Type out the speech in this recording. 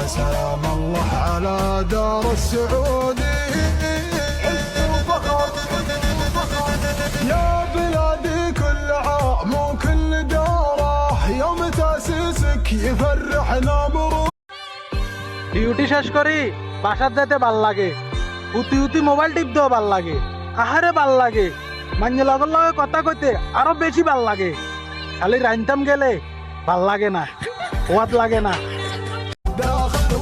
سلام الله على دار السعودي يا بلادي كل عام وكل دوره يوم تأسيسك يفرحنا مرور ডিউটি শেষ করি বাসার যেতে ভাল লাগে, উতি উতি মোবাইল টিপতেও ভাল লাগে, আহারে ভাল লাগে, মান্য লগর লগে কথা কইতে আরো বেশি ভাল লাগে। খালি রাইনতাম গেলে ভাল লাগে না, ওয়াত লাগে না। داخل